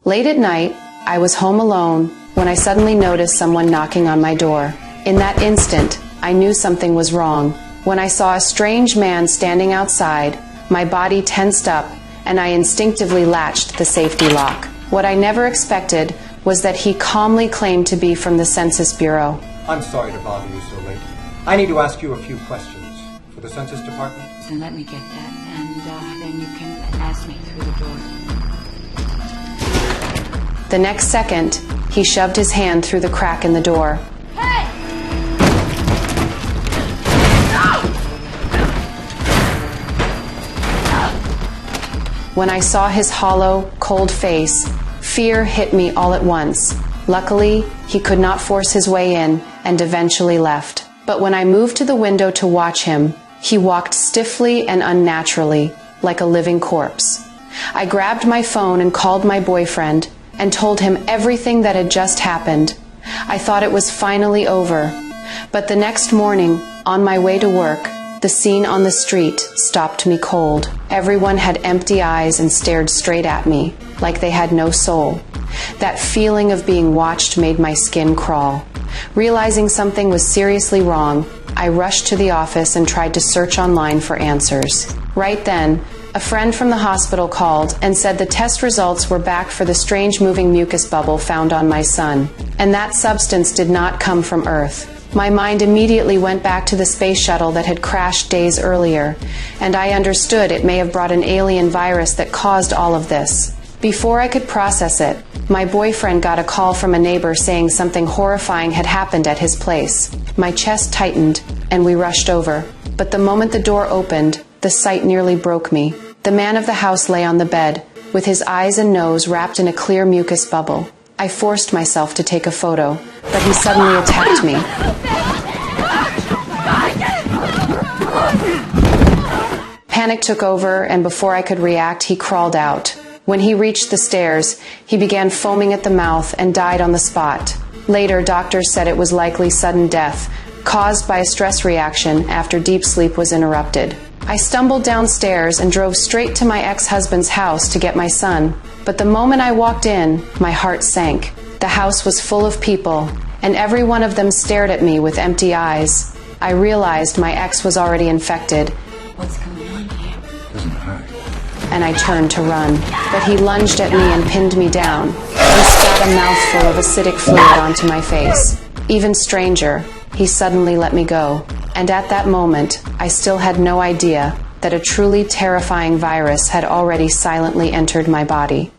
Late at night, I was home alone when I suddenly noticed someone knocking on my door. In that instant, I knew something was wrong. When I saw a strange man standing outside, my body tensed up and I instinctively latched the safety lock. What I never expected was that he calmly claimed to be from the Census Bureau. I'm sorry to bother you so late. I need to ask you a few questions for the Census Department. So let me get that, and then you can ask me through the door. The next second, he shoved his hand through the crack in the door. Hey! When I saw his hollow, cold face, fear hit me all at once. Luckily, he could not force his way in and eventually left. But when I moved to the window to watch him, he walked stiffly and unnaturally, like a living corpse. I grabbed my phone and called my boyfriend and told him everything that had just happened. I thought it was finally over. But the next morning, on my way to work, the scene on the street stopped me cold. Everyone had empty eyes and stared straight at me, like they had no soul. That feeling of being watched made my skin crawl. Realizing something was seriously wrong, I rushed to the office and tried to search online for answers. Right then, a friend from the hospital called and said the test results were back for the strange moving mucus bubble found on my son, and that substance did not come from Earth. My mind immediately went back to the space shuttle that had crashed days earlier, and I understood it may have brought an alien virus that caused all of this. Before I could process it, my boyfriend got a call from a neighbor saying something horrifying had happened at his place. My chest tightened, and we rushed over. But the moment the door opened, the sight nearly broke me. The man of the house lay on the bed, with his eyes and nose wrapped in a clear mucus bubble. I forced myself to take a photo, but he suddenly attacked me. Panic took over, and before I could react, he crawled out. When he reached the stairs, he began foaming at the mouth and died on the spot. Later, doctors said it was likely sudden death, caused by a stress reaction after deep sleep was interrupted. I stumbled downstairs and drove straight to my ex-husband's house to get my son. But the moment I walked in, my heart sank. The house was full of people, and every one of them stared at me with empty eyes. I realized my ex was already infected. What's going on here? Doesn't hurt. And I turned to run. But he lunged at me and pinned me down, and spat a mouthful of acidic fluid onto my face. Even stranger, he suddenly let me go. And at that moment, I still had no idea that a truly terrifying virus had already silently entered my body.